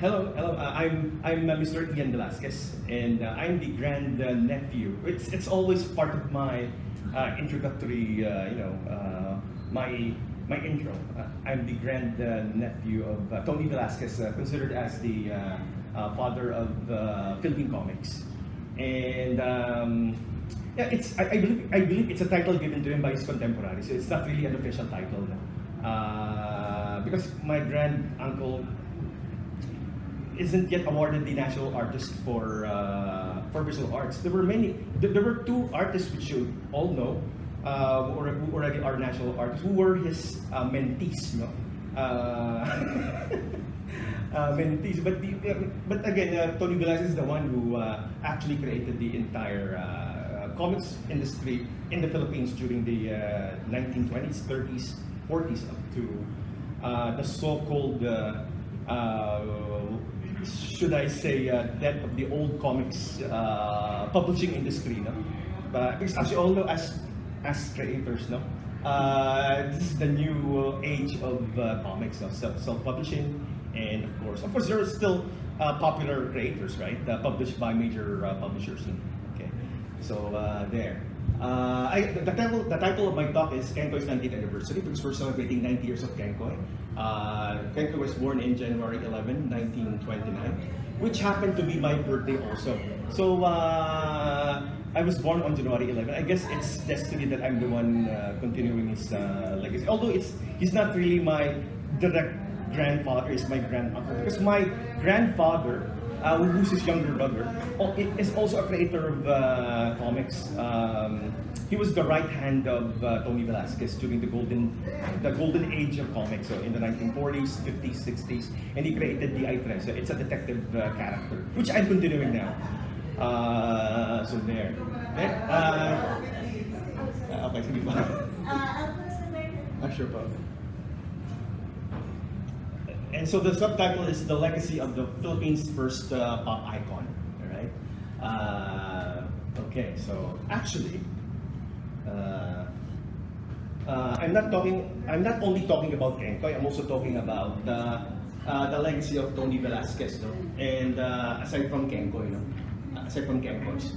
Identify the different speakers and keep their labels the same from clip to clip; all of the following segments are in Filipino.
Speaker 1: Hello. I'm Mr. Ian Velasquez, and I'm the grand nephew. It's always part of my introductory, my intro. I'm the grand nephew of Tony Velasquez, considered as the father of Philippine comics, and yeah, I believe it's a title given to him by his contemporaries. So it's not really an official title, because my granduncle isn't yet awarded the National Artist for visual arts. There were two artists which you all know, who already are national artists, who were his mentees, no? Mentees. But again, Tony Velasquez is the one who actually created the entire comics industry in the Philippines during the 1920s, 30s, 40s, up to the so-called should I say, death of the old comics publishing industry, no? Because as you all know, as creators, no, this is the new age of comics, no? Self-publishing, and of course, there are still popular creators, right? Published by major publishers. Okay, so there. The title of my talk is Kenkoy's 90th anniversary, because we're celebrating 90 years of Kenkoy. Kenkoy was born in January 11, 1929, which happened to be my birthday also. So I was born on January 11. I guess it's destiny that I'm the one continuing his legacy. Although he's not really my direct grandfather, he's my granduncle. Because my grandfather, who's his younger brother, is also a creator of comics. He was the right hand of Tony Velasquez during the golden age of comics, so in the 1940s, 50s, 60s, and he created the I-3. So it's a detective character, which I'm continuing now. So there. Okay, sige pa. Sure pa. And so the subtitle is The Legacy of the Philippines' First Pop Icon. Alright? Okay, so actually, I'm not only talking about Kenkoy, I'm also talking about the legacy of Tony Velasquez, no? And aside from Kenkoy, no? Aside from Kenkoy's.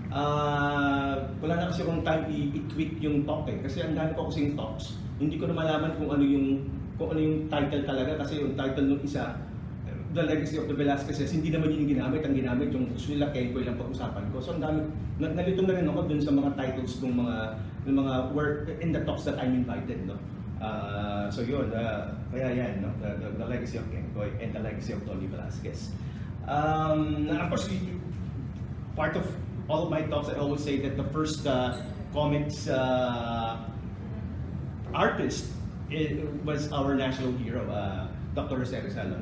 Speaker 1: Wala na kasi akong time i-tweak yung talk kasi ang dami ko kasing talks. Hindi ko na malaman kung ano yung title talaga, kasi yung title ng isa, The Legacy of the Velasquez, hindi naman yun yung ginamit. Ang ginamit yung gusto nila Kenkoy lang pag-usapan ko. So ang dami, nalito na rin ako dun sa mga titles ng mga work in the talks that I'm invited, no? So yun, kaya yan, no? The Legacy of Kenkoy and the Legacy of Tony Velasquez. Of course, part of all of my talks, I always say that the first comics artist was our national hero, Dr. Jose Rizal.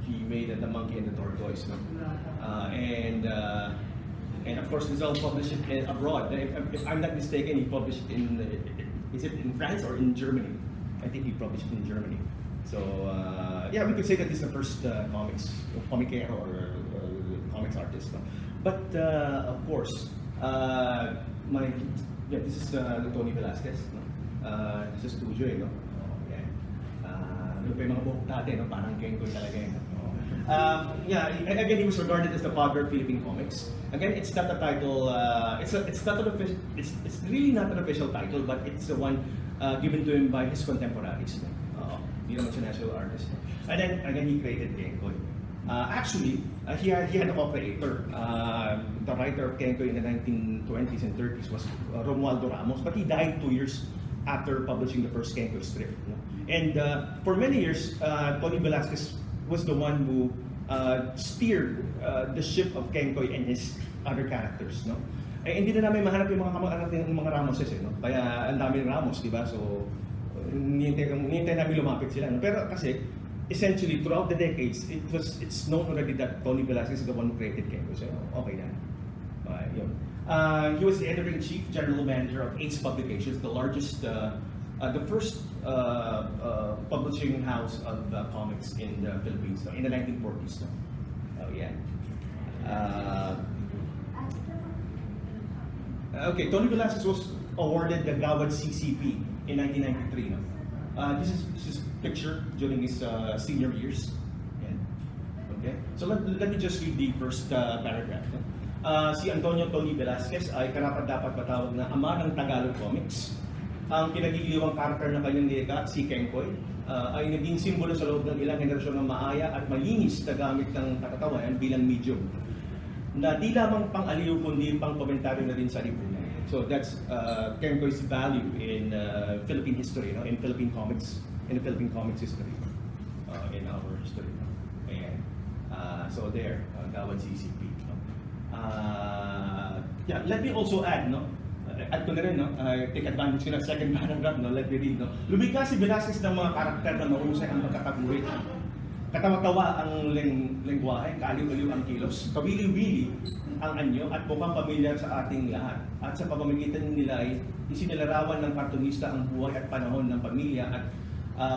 Speaker 1: He made The Monkey and the Tortoise, no? And of course, Rizal published it abroad. If I'm not mistaken, he published it is it in France or in Germany? I think he published it in Germany. So yeah, we could say that he's the first comiquero or comics artist, no? But of course, this is Tony Velasquez, no? This is studio, no? Ano pa yung mga buhok dati, no? Parang Kenkoy talaga yun. Again, he was regarded as the father of Philippine comics. Again, it's not a title. It's really not an official title, but it's the one given to him by his contemporaries. Hindi naman siya national artist. And then again, he created Kenkoy. Actually, he had a co-creator. The writer of Kenkoy in the 1920s and 30s was Romualdo Ramos, but he died 2 years after publishing the first Kenkoy strip. And for many years, Tony Velasquez was the one who steered the ship of Kenkoy and his other characters, no? Hindi na namin mahanap yung mga Ramoses, no? Kaya ang daming Ramos, di ba? So hinihintay namin lumapit sila, no? Pero kasi essentially throughout the decades, it's known already that Tony Velasquez is the one who created Kenkoy. So okay na. Yun. He was the editor-in-chief, general manager of Ace Publications, the largest, the first publishing house of comics in the Philippines, in the 1940s. Oh yeah. Okay, Tony Velasquez was awarded the Gawad CCP in 1993. This is his picture during his senior years. Okay? So let me just read the first paragraph. No? Si Antonio Tony Velasquez ay karapat-dapat matawag na ama ng Tagalog comics. Ang pinagigiliwang karakter ng kanyang likha, si Kenkoy, ay naging simbolo sa loob ng ilang henerasyon ng maaya at malinis na gamit ng katatawanan bilang medium na di lamang pang-aliw kundi pang komentaryo na rin sa lipunan. So that's Kenkoy's value in Philippine history, no? In Philippine comics, in the Philippine comics history, in our history. No? Ayan. So there, Gawan CCP. No? Yeah, let me also add, no? Add ko na rin, no? Take advantage ko ng second paragraph, no? Let me read, no? Lumikha si Velasquez ng mga karakter na mahusay ang magkakabuhi. Katawa-tawa ang lengguwahe, kaaliw-aliw ang kilos, kawili-wili ang anyo at mukhang pamilyar sa ating lahat. At sa pamamagitan nila ay isinilarawan ng kartonista ang buhay at panahon ng pamilya at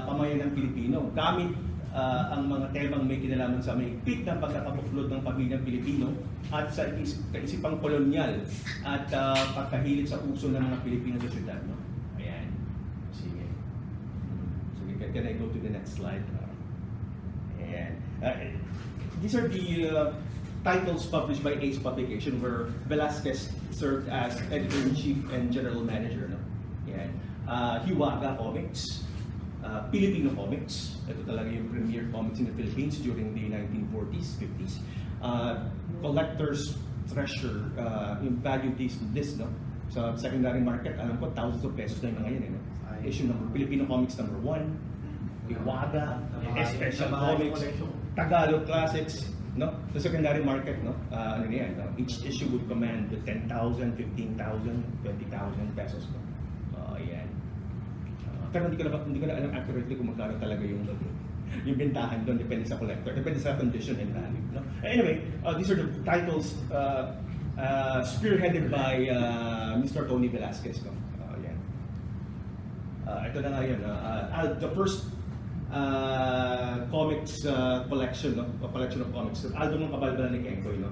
Speaker 1: pamayan ng Pilipino. Gamit ang mga temang may kinalaman sa mahigpit ng pagkakabuklod ng pamilyang Pilipino at sa kaisipang kolonyal at pagkahilig sa uso ng mga Pilipino sa syudad. No? Ayan. Sige. Sige, can I go to the next slide? Ayan. These are the titles published by Ace Publication where Velasquez served as editor-in-chief and general manager. No? Ayan. Hiwaga Comics, Filipino Comics. Ito talaga yung premier comics in the Philippines during the 1940s, 50s. Collector's Treasure, yung value this, no? Sa secondary market, alam ko, thousands of pesos na yung mga yan, no? Issue number, Filipino Comics number 1, Iwaga, Special Comics, Tagalog Classics, no? Sa secondary market, no? Ano yan, no? Each issue would command 10,000, 15,000, 20,000 pesos, no? Ayan. Pero hindi ko na alam accurately kung magkano talaga yung bentahan doon, depende sa collector, depende sa condition and value. No? Anyway, these are the titles spearheaded by Mr. Tony Velasquez. No? Yan. Ito na nga yun. The first comics collection, no? Collection of comics. Album ng kabalbala ni Kenkoy. No?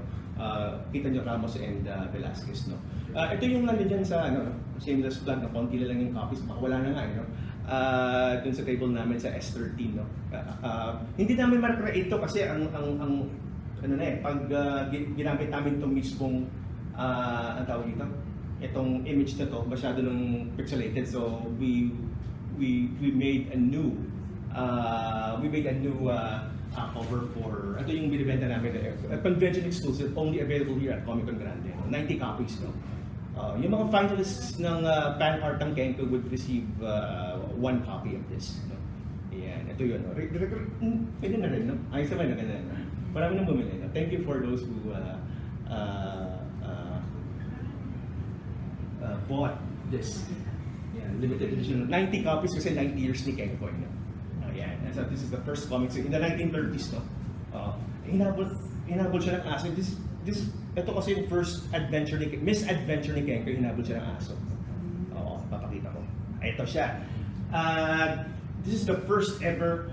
Speaker 1: Kita nyo Ramos and Velasquez. No? Ito yung nandyan sa shameless plug, no? Konti lang yung copies, baka wala na nga. No? Dun sa table namin sa S13, no? Hindi namin ma-create ito kasi ang pag ginamit namin itong mismong ang tawag dito, itong image na to masyado nung pixelated, so we made a new cover for ito yung binibenta namin, a convention exclusive, only available here at Komikon Grande, 90 copies, no? Yung mga finalists ng fan art ng Kenkoy would receive one copy of this. No? Ayan, ito yun. No? Pwede na rin, no? Ayos naman na ganun. Marami nang bumili. No? Thank you for those who bought this. Ayan, limited edition. 90 copies kasi 90 years ni Kenkoy. No? Ayan, so this is the first comics in the 1930s. No? Hinabol siya ng aso. Ito kasi yung first adventure misadventure ni Kenkoy, hinabol siya ng aso. Oo, papakita ko. Ito siya. This is the first ever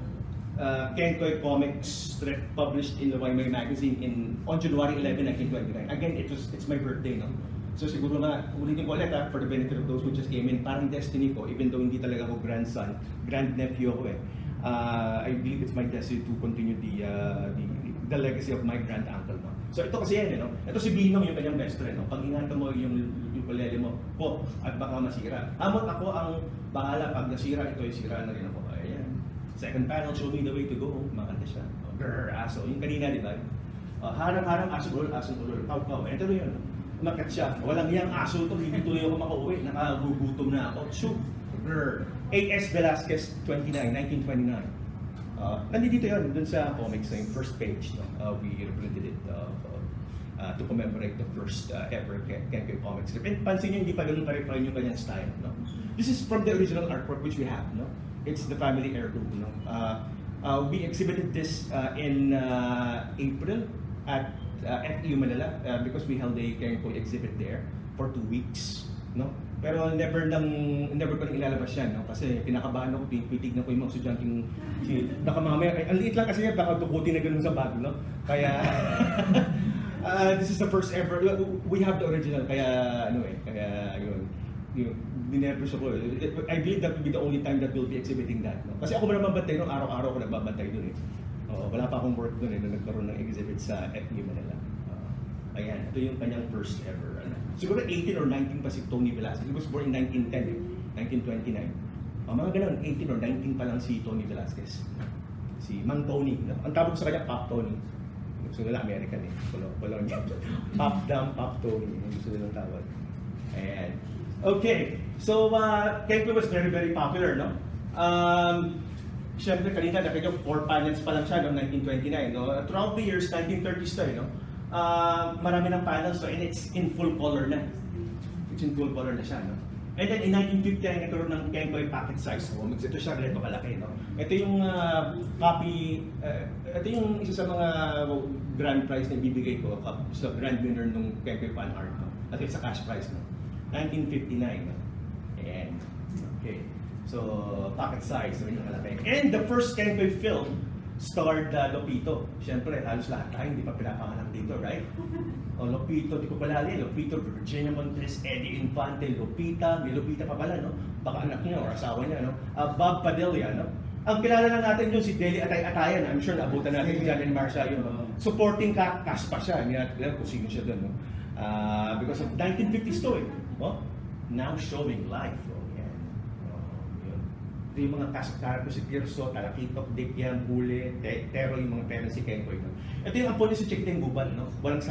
Speaker 1: Kenkoy comics strip published in the Waymay magazine on January 11, 1929. Again, it's my birthday, no? So siguro na, ulitin ko ulit for the benefit of those who just came in, parang destiny ko, even though hindi talaga ako grandson, grandnephew ako eh. I believe it's my destiny to continue the legacy of my granduncle, no? So ito kasi yan, no? Ito si Binong, yung kanyang best friend, no? Pag ingatan mo yung ukulele mo, po, at baka masira. Amot ako ang bahala, pag nasira, ito yung sira na rin ako. Ayan. Second panel, show me the way to go. Makanta siya. Grrr, aso. Yung kanina, di ba? Harang-harang, asong ulol, kaw-kaw. Ito na yun. Umakat siya. Walang iyang aso ito, hindi tuloy ako makauwi. Nakagugutom na ako. Shoot. Grrr. A.S. Velasquez, 1929. Nandito yun, dun sa comics, yung first page, no? We reprinted it to commemorate the first ever Kenkoy comic strip. And pansin nyo, hindi pa ganun pa-refine yung kanyang style. No? This is from the original artwork which we have. No? It's the family heirloom. No? We exhibited this in April at FEU Manila because we held a Kenkoy exhibit there for 2 weeks. No? Pero never ko nang ilalabas yan, no? Kasi pinakabahan ako, pitignan ko yung mga estudyanteng baka mamaya, ang liit lang kasi yan, baka dukutin na ganun sa bag, no? Kaya this is the first ever, we have the original, kaya yun, dinervous ako. I believe that will be the only time that we'll be exhibiting that, no? Kasi ako ba naman bantay, no? Araw-araw ako nagbabantay dun eh. Wala pa akong work doon nung nagkaroon ng exhibit sa FU Manila. Ayan, ito yung kanyang first ever. Siguro 18 or 19 pa si Tony Velasquez. He was born in 1910, 1929. Mga ganun, 18 or 19 pa lang si Tony Velasquez. Si Mang Tony. Ang tawag sa kanya, Pop Tony. Gusto nila American eh. Polonia. Pop Dam, Pop Tony. Gusto nilang tawag. Ayan. Okay. So, Kenkoy was very, very popular, no? Siyempre, kanina, nakikita 4 panels pa lang siya, no? 1929, no? Throughout the years, 1930s to, no? Marami ng panels, so, and it's in full color na. It's in full color na siya, no? And then in 1950, ay nagkaroon ng Kenkoy packet size comics. Ito siya, ganito kalaki, no? Ito yung copy, ito yung isa sa mga grand prize na ibibigay ko sa grand winner ng Kenkoy fan art, no? At it's a cash prize, no? 1959, no? And, okay. So, packet size, so yung kalaki. And the first Kenkoy film starred Lupito. Siyempre, halos lahat tayo hindi pa pinapanganak dito, right? Lupito, di ko pala alin. Lupito, Virginia Montes, Eddie Infante, Lupita. May Lupita pa pala, no? Baka anak niya o asawa niya, no? Bob Padilla, no? Ang kilala lang natin yun, si Deli Atay-Atayan. I'm sure naabutan natin si John and Marcia yun. Supporting cast pa siya. Hindi natin alam kung sino siya doon, no? Because of 1950s to, eh. Oh? Now showing live. Ito yung mga cast-character si Tirso, Talakitok, Dikyam, Huli, Tero, yung mga parents si Kenkoy. No? Ito yung ampon ni si Chikiting Guban, no? Walang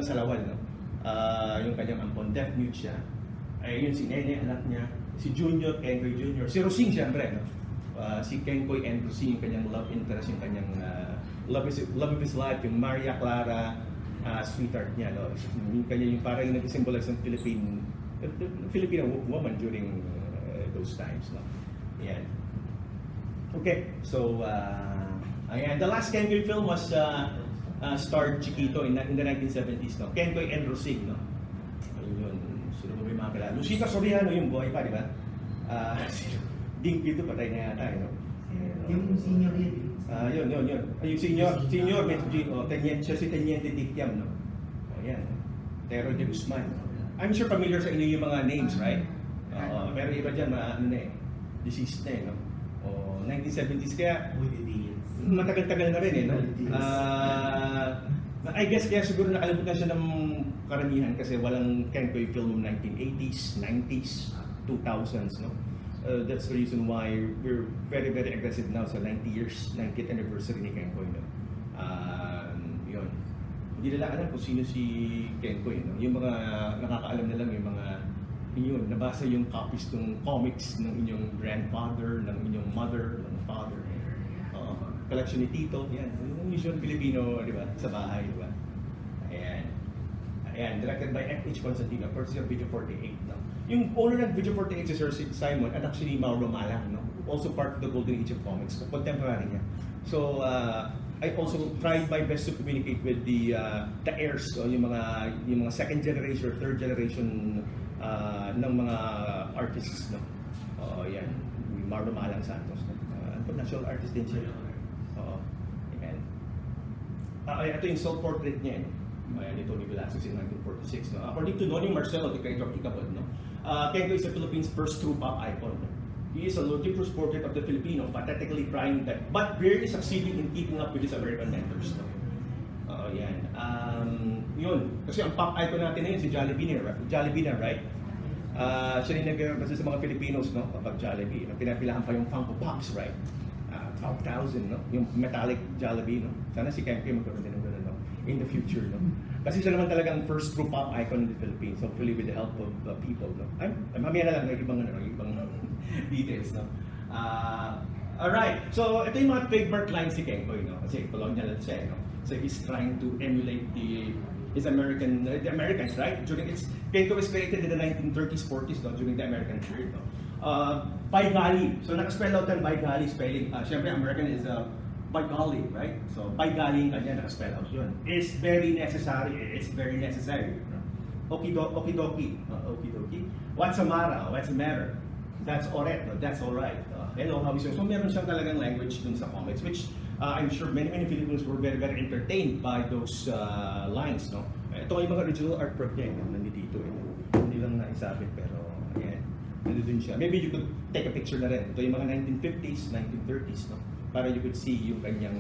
Speaker 1: salawal. No? Yung kanyang ampon, deaf mute siya. Yun si Nene, anak niya. Si Junior, Kenkoy Junior. Si Rosing, siyempre. No? Si Kenkoy and Rosing, yung kanyang love interest, yung kanyang love of his life, yung Maria Clara, sweetheart niya. No? Yung kanya yung parang nag-symbolize ng Filipino woman during those times. No? Ayan. Okay, so ayan. The last Kenkoy film was starred Chiquito in the 1970s, no? Kenkoy and Rosing, no? Ayun, sino mo may mga kilala? Lucita Soriano yung boy pa, di ba? Dinky ito, patay na yata, no?
Speaker 2: Yung senior yun.
Speaker 1: Yun. Yung senior, siya si Teniente Dikyam, no? Ayan. Tero de Guzman. I'm sure familiar sa inyo yung mga names, right? Pero iba dyan, ano na eh. Deceased na eh, no? 1970s, kaya matagal-tagal na rin eh, no? I guess kaya siguro nakalimutan siya ng karamihan kasi walang Kenkoy film noong 1980s, 90s, 2000s, no? That's the reason why we're very, very aggressive now sa 90th anniversary ni Kenkoy, no? Yun. Hindi nila alam kung sino si Kenkoy, no? Yung mga nakakaalam na lang yung mga yun, nabasa yung copies ng comics ng inyong grandfather, ng inyong mother, ng father. Collection ni Tito, yan. Yung usual Filipino, di ba, sa bahay, di ba? Ayan, directed by F.H. Constantino, courtesy of Video 48, no? Yung owner ng Video 48 si Sir Simon, anak siya ni Mauro Malang, no? Also part of the Golden Age of Comics, contemporary niya. So, I also tried my best to communicate with the heirs, so yung mga second generation or third generation ng mga artists, no? Yan. Mauro Malang Santos, no? National artist din siya. Yan. Ito yung self-portrait niya, ni Tony Velasquez in 1946, no? According to Noni Marcelo, the creator of Ikabod, no? Kenkoy is the Philippines' first true pop icon. No? He is a ludicrous portrait of the Filipino, pathetically trying that, but barely succeeding in keeping up with his American mentors, no? Yan. Yun. Kasi ang pop icon natin ngayon si Jollibee na, right? Siya rin nag-represent sa mga Filipinos, no? Kapag Jollibee. Pinapilahan pa yung Funko Pops, right? 5,000, no? Yung metallic Jollibee, no? Sana si Kenkoy magkaroon din ng gano'n, no? In the future, no? Kasi siya naman talagang first true pop icon in the Philippines, hopefully with the help of people, no? Mamaya na lang, may ibang details, no? Alright, so ito yung mga trademark lines si Kenkoy, no? Kasi colonial siya, no? So he's trying to emulate the Americans, right? Kenkoy was created in the 1930s, 40s, no? During the American period, no? By Gali, so nakaspell out ng by Gali spelling. Siyempre, American is by golly, right? So by Gali, kanya nakaspell out yun. It's very necessary. No? Okidoki. What's the matter? That's alright. No? That's alright. Hello, how is it? So meron siyang talagang language dun sa comics, which I'm sure many Filipinos were very, very entertained by those lines, no? Ito ay mga original artwork niya, nandito. Hindi lang naisabit, pero ayan, nandito siya. Maybe you could take a picture na rin. Ito yung mga 1950s, 1930s, no? Para you could see yung kanyang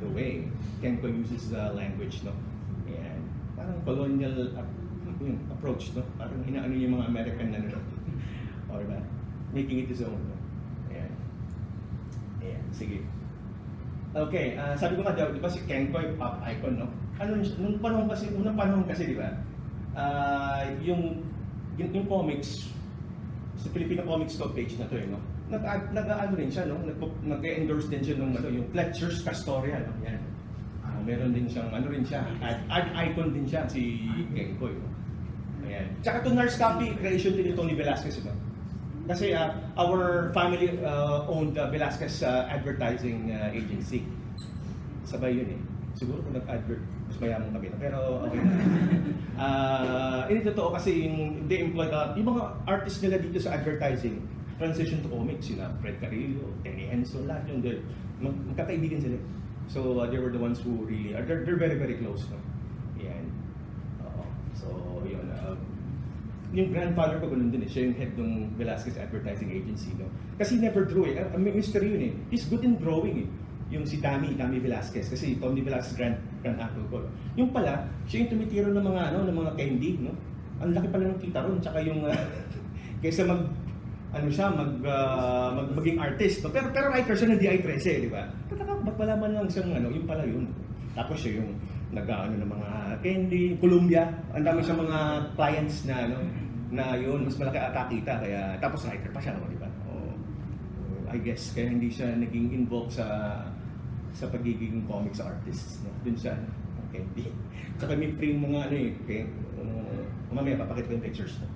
Speaker 1: The way Kenkoy uses the language, no? Ayan. Parang colonial yung approach, no? Parang inaano yung mga American na no? Or making it his own, no? Ayan. Ayan, sige. Okay, sabi ko nga, di ba si Kenkoy, pop icon, no? Ano, nung panahon kasi, unang panahon kasi, di ba? Yung comics, sa Filipino Comics Club page na to, no? Nag-ano rin siya, no? Nag-endorse din siya nung yung Fletcher's Castoria, no? Yan. Meron din siyang, ano rin siya, art icon din siya, si Kenkoy, no? Ayan. Tsaka itong Nurse Copy, creation din ni Tony Velasquez, no? Kasi our family owned Velasquez advertising agency. Sabay yun eh. Siguro kung nag-advert, mas mayaman kami na. Pero okay na. Ini totoo kasi yung they employ, yung mga artists nila dito sa advertising, transition to comics, yun Fred Carrillo, Tenny Henson, lahat yung magkakaibigan sila. So they were the ones who really, they're very, very close. No? Yan. So yun. Yung grandfather ko ganun din eh. Siya yung head ng Velasquez Advertising Agency. No? Kasi he never drew eh. Mystery yun eh. He's good in drawing eh. Yung si Tommy Velasquez. Kasi Tony Velasquez granduncle ko. Yung pala, siya yung tumitiro ng mga ng mga candy. No? Ang laki pala ng kita ron. Tsaka yung, kaysa maging artist. No? Pero writer siya ng DI-13, di ba? Ba't wala man lang siyang yung pala yun. Tapos siya yung ng mga candy, Columbia, ang dami siyang mga clients na na yun, mas malaki ata kita, kaya tapos writer pa siya, no, di ba? I guess kaya hindi siya naging involved sa pagiging comics artist, no? Dun siya, candy. Saka may free mga okay, mamaya papakita ko yung pictures, no?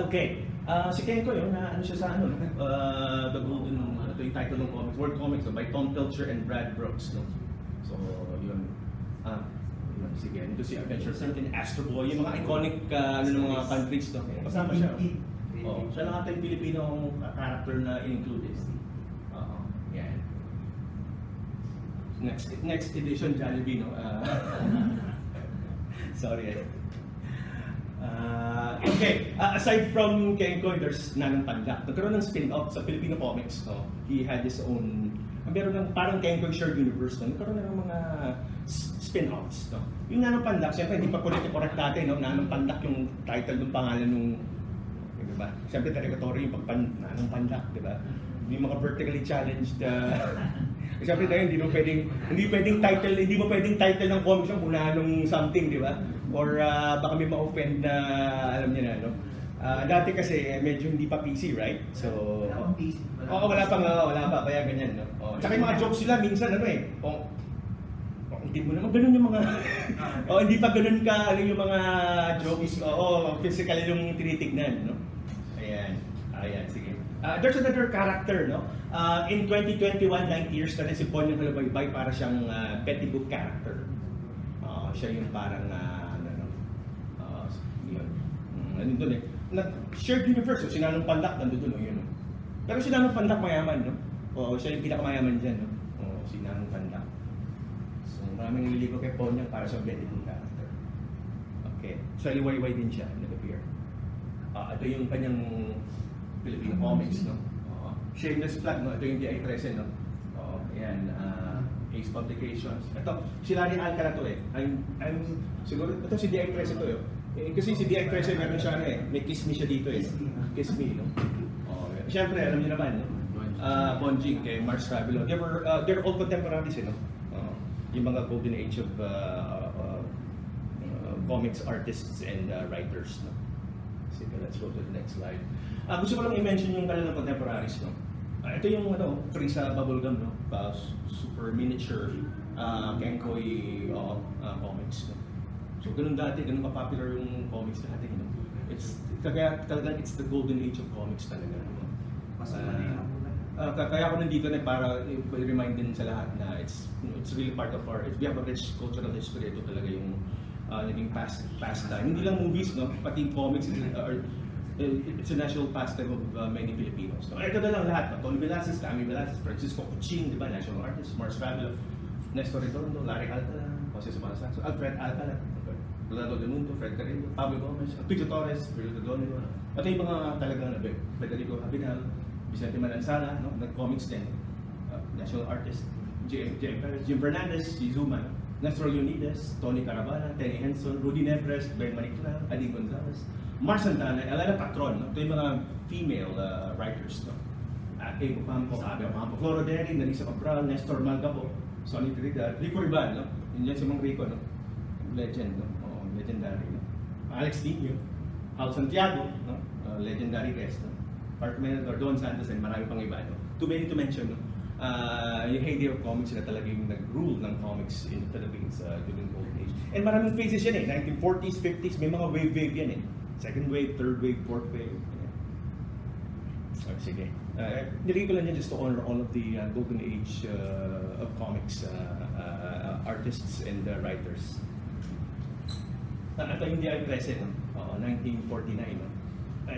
Speaker 1: Okay, si Kenkoy, na siya sa the Golden, ito yung title ng comics, World Comics, by Tom Pilcher and Brad Brooks, no? So, yun. Sige, ito si Adventure Certain, Astro Boy, yung mga iconic ng mga countries, no? Kasama siya. Siya lang ata yung Filipino character na in-include. Yan. Next edition, Jollibee, no? Sorry. Okay, aside from Kenkoy, there's Nanang Pandak. Nagkaroon ng spin-off sa Filipino Comics, no? He had his own, meron ng parang Kenkoy shared universe, no? Nagkaroon ng mga spin-offs, no? Yung Nanang Pandak, siyempre hindi pa correct dati, no? Nanang Pandak yung title ng pangalan nung, di ba? Siyempre derogatory yung Nanang Pandak, di ba? Yung mga vertically challenged, siyempre dahil hindi mo pwedeng title ng comics yung Nanong something, di ba? Or baka may ma-offend na, alam niyo na, no? Dati kasi medyo hindi pa PC, right? So, wala pa, kaya ganyan, no? Tsaka yung mga jokes sila, minsan, hindi mo naman ganun yung mga, hindi pa ganun ka, yung mga jokes, physical yung tinitignan, no? Ayan, sige. There's another character, no? In 2021, 90 years na rin si Ponyang Halabaybay, para siyang Betty Boop character. Siya yung parang, yun. Doon eh. Shared universe, si Nanang Pandak nandun doon, yun. Pero si Nanang Pandak mayaman, no? Siya yung pinakamayaman dyan, no? Si Nanang Pandak. So, maraming nililigo kay Ponyang para sa Betty Boop character. Okay. So, liwayway din siya, nag-appear. Ito yung kanyang Filipino comics, no? Shameless Plug, no? Ito yung DI-13, no? Ayan, Ace Publications. Ito, si Larry Alcala to eh. Siguro, ito si DI-13 to kasi si DI-13 meron siya may Kiss Me siya dito eh. Kiss Me, no? Siyempre, alam niyo naman, no? Bonjing kay Mars Fabulous. They're all contemporaries, no? Yung mga golden age of comics artists and writers, no? Sige, let's go to the next slide. Gusto ko lang i-mention yung kanilang contemporaries, no? Ito yung Frieza bubblegum, no? Super miniature Kenkoy comics, no? So ganun ka-popular yung comics dati, no? Talagang it's the golden age of comics talaga, no? Kaya ako nandito para i-remind din sa lahat na it's really part of if we have a rich cultural history, ito talaga yung naging pastime. Hindi lang movies, no? Pati comics, it's a national pastime of many Filipinos. So, ito na lang lahat, no? Tony Velasquez, Tommy Velasquez, Francisco Cuching, di ba? National artist, Mars Fabulous, Nestor Redondo, Larry Alcala, Jose Sumasaso, Alfred Alcala, Rolando de Mundo, Fred Carrillo, Pablo Gomez, Picho Torres, Pedro Dodonio. Ito yung mga talagang Federico Abinal, Vicente Manansala, no? Nag-comics din. national artist. Jim Fernandez, si Zuma, Nestor Leonidas, Tony Carabana, Tenny Henson, Rudy Nebres, Ben Manicla, Adi Gonzalez, Mar Santana, Elena Patron, no? Ito yung mga female writers. No? Kay Ocampo, Floro Derry, Narisa Cabral, Nestor Malgapo, Sonny Trinidad, Rico Riban, no? Yun yan si Mang Rico, no? Legend, no? Legendary, no? Alex Nino, Hal Santiago, no? Legendary guest, no? Parkman, Don Santos, and marami pang iba, no? Too many to mention, no? Yung heyday of comics na talaga yung nag-rule ng comics in the Philippines during the old age. And maraming phases yan eh, 1940s, 50s, may mga wave yan eh. Second wave, third wave, fourth wave. Okay, sige. Nilagay ko lang yan just to honor all of the golden age of comics artists and writers. Ito hindi ay 13, no? 1949. No?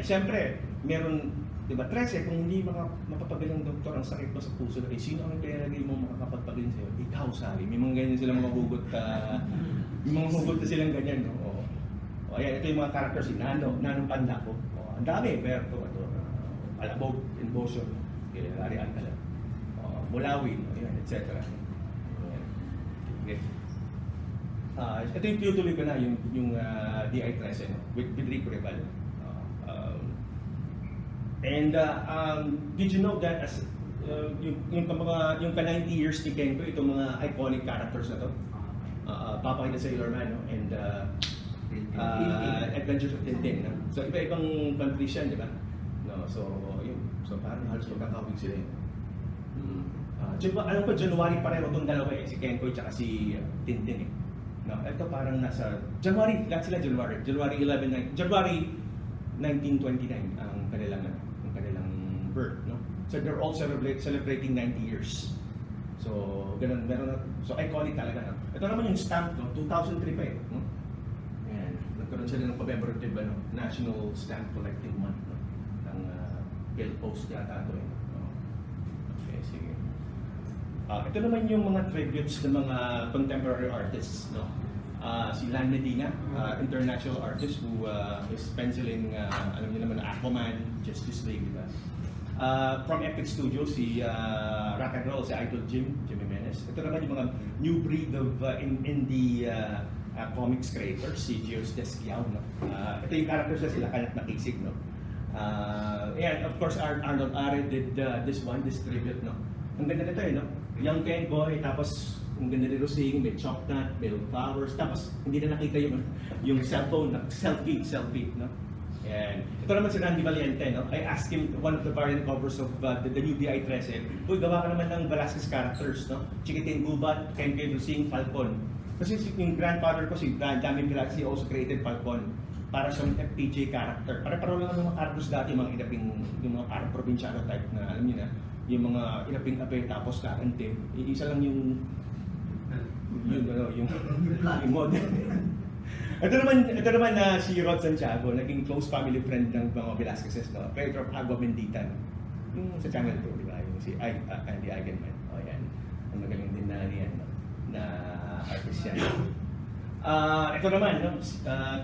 Speaker 1: Siyempre, meron, di ba, 13, kung hindi mapapagaling doktor ang sakit mo sa puso, sino ang kailangan mo makakapagpagaling sa'yo? Ikaw, Sally. May mga ganyan silang mga hugot, may mga hugot na silang ganyan. No? Ayan, ito yung mga characters, si Nano Panda ko. Ang dami, Berto, Alabog, Inbotion, Larry Alcala, Mulawi, etc. Okay. Ito yung tuloy ko na, yung DI-13, no? with Rico Rival. Did you know that as yung ka-90 years ni Kenkoy, itong mga iconic characters na to, Papa the Sailor Man, no? And Adventures of Tintin. No? So iba-ibang countries yan, di ba? No, so yun. So parang halos magkakawig sila yun. Alam ko, January pareho itong dalawa eh, si Kenkoy at si Tintin eh. No, ito parang nasa January 1929 ang kanilang birth, no? So they're all celebrating 90 years. So ganun, so iconic talaga, no? Ito naman yung stamp, no? 2003 pa eh, no? Ayan, nagkaroon sila ng commemorative, no? National Stamp Collecting Month, no? Ng Bill Post yata ito eh. Okay, sige. Ito naman yung mga tributes ng mga contemporary artists, no? Si Lan Medina, international artist who is penciling, alam niyo naman, Aquaman, Justice League, diba? From Epic Studios, si rock and roll, si Idol Jim Jimenez. Ito naman yung mga new breed of indie comics creators, si Gios Desquiao, no? Ito yung characters na sila, kalat na kisig, no? And of course, Arnold Are did this tribute, no? Ang ganda nito eh, no? Young Kenkoy, tapos ang ganda nito sing, may chocolate, may flowers, tapos hindi na nakita yung cellphone, selfie, no? And ito naman si Randy Valiente, no? I asked him, one of the variant covers of the new DI-13, uy, gawa ka naman ng Velasquez characters, no? Chiquitin Gubat, Kenkoy Dusing, Falcon. Kasi yung grandfather ko, si Damien Velasquez, also created Falcon para sa FPJ character. Para lang ng mga characters dati, yung mga parang probinsyano type na, alam niyo na, yung mga inaping-apay tapos kakantim. Isa lang yung model. ito naman na si Rod Santiago, naging close family friend ng mga Velasquez, no? Creator of Agua Bendita, no? Yung sa Channel 2, di ba? Yung si Andy Eigenman. O yan. Ang magaling din na yan, no? Na artist yan. Ito naman, no?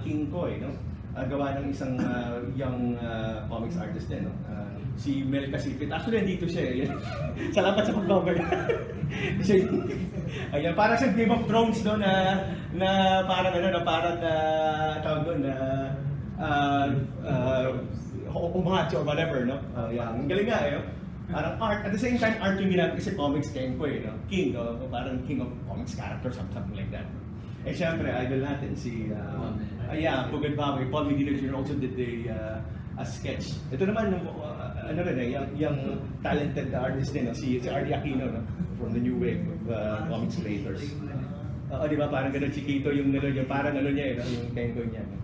Speaker 1: Kenkoy, no? Gawa ng isang young comics artist din, no? Si Mel Casipit. Actually, nandito siya. Salamat sa pag-cover. Ayan, parang sa Game of Thrones, no, na parang tawag doon na umahatch or whatever, no? Ang galing nga, eh. Parang art. At the same time, art yung ginagawa kasi comics Kenkoy, no? King, no? Parang king of comics characters, something like that. Eh, syempre, idol natin, si Pugad Baboy, Paul Medina Jr. also did a sketch. Ito naman, yung talented artist din, no? si R.D. Aquino, no? From the new wave of comics creators. Di ba, parang gano'n Chiquito yung parang niya, no? Yung Kenkoy niya. No?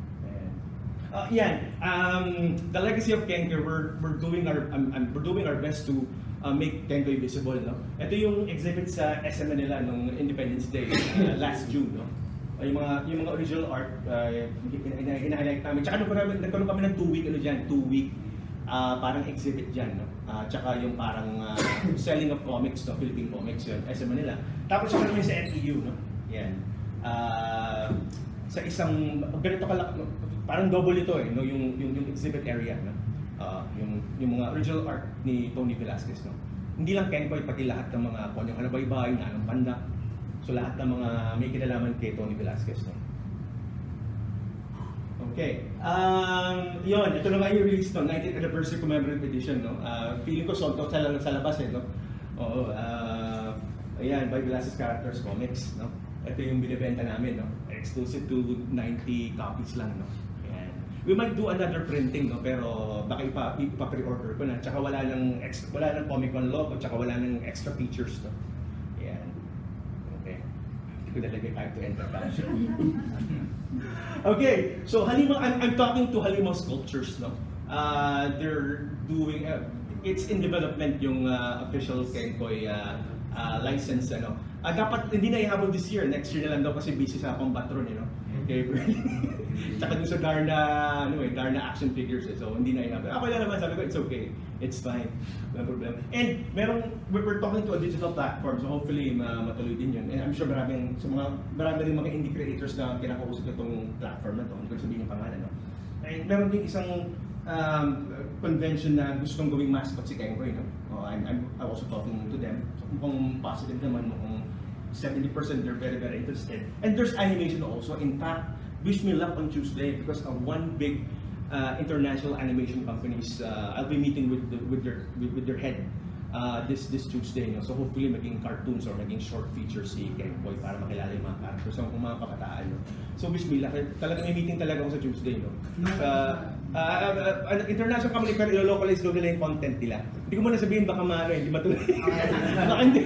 Speaker 1: The legacy of Kenkoy, we're doing our best to make Kenkoy visible, no? Ito yung exhibit sa SM Manila nung Independence Day last June, no? Yung mga original art, hina-highlight namin. Tsaka nagkaroon kami ng 2-week parang exhibit dyan, no? Tsaka yung parang selling of comics, no? Philippine comics yun, SM Manila. Tapos yung naman sa NTU, no? Yan. Sa isang, ganito parang double ito eh, no? Yung exhibit area, no? Yung mga original art ni Tony Velasquez, no? Hindi lang Kenkoy, pati lahat ng mga konyang halabaybay, nanong pandak. So lahat ng mga may kinalaman kay Tony Velasquez. No? Okay. Yun, ito na nga yung release no, 19th anniversary commemorative edition. No? Feeling ko sold out sa labas eh. No? Oo, ayan, by Velasquez Characters Comics. No? Ito yung binibenta namin. No? Exclusive to 90 copies lang. No? Ayan. We might do another printing, no? Pero baka ipa-pre-order ko na. Tsaka wala nang Komikon logo, tsaka wala nang extra features. No? Ayan. Okay. Hindi ko nalagay time to enter pa. Okay, so I'm talking to Halima Sculptures, no? They're doing, it's in development yung official Kenkoy license, ano. Dapat hindi na ihabol this year, next year na lang daw kasi busy sa Combatron, you know. Okay, tsaka dun sa Darna action figures, so hindi na ihabol. Ako lang naman, sabi ko, it's okay, it's fine, no problem. And we're talking to a digital platform, so hopefully matuloy din yun. And I'm sure marami rin mga indie creators na kinakausap itong platform na to, hindi ko sabihin yung pangalan, no? And meron din isang convention na gustong gawing mascot si Kenkoy, no? I'm also talking to them. So mukhang positive naman, mukhang 70% they're very, very interested. And there's animation also. In fact, wish me luck on Tuesday because of one big international animation companies. I'll be meeting with their head this Tuesday. No? So hopefully maging cartoons or maging short features si Kenkoy para makilala yung mga characters ng mga kabataan. No? So wish me luck. Talaga may meeting talaga ako sa Tuesday. No? International company pero ilo-localize daw nila yung content nila. Hindi ko muna sabihin baka hindi matuloy. Baka hindi.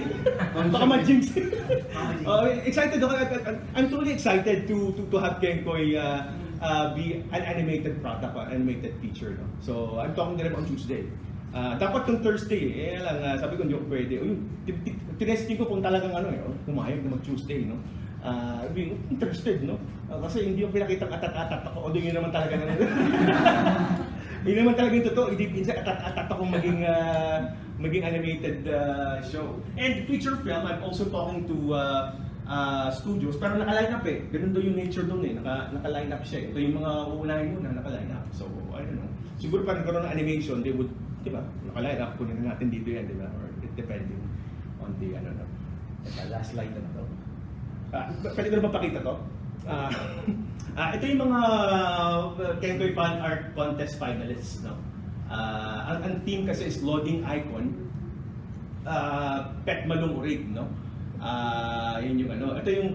Speaker 1: Baka ma-jinx. Excited ako. I'm totally excited to have Kenkoy be an animated product, an animated feature. No? So I'm talking to them on Tuesday. Dapat yung Thursday, sabi ko hindi ako pwede. Tinesting ko kung talagang pumayag na mag-Tuesday, no? Being interested, no? Kasi hindi yung pinakitang atat-atat ako, although yun naman talaga yun naman talaga yung totoo, hindi pinsa atat-atat ako maging animated show. And feature film, I'm also talking to studios, pero naka-line up eh. Ganun daw yung nature doon eh, naka-line up siya. Ito yung mga uunahin muna, naka-line up. So, I don't know. Siguro parang karoon ng animation, they would, di ba? Naka-line up, kunin natin dito yan, di ba? Or depending on the, last slide na to. Pwede ko na mapakita to? Ito yung mga Kenkoy Fan Art Contest finalists, no? Ang theme kasi is Loading Icon, Pet Malong Rig, no? Yun yung ito yung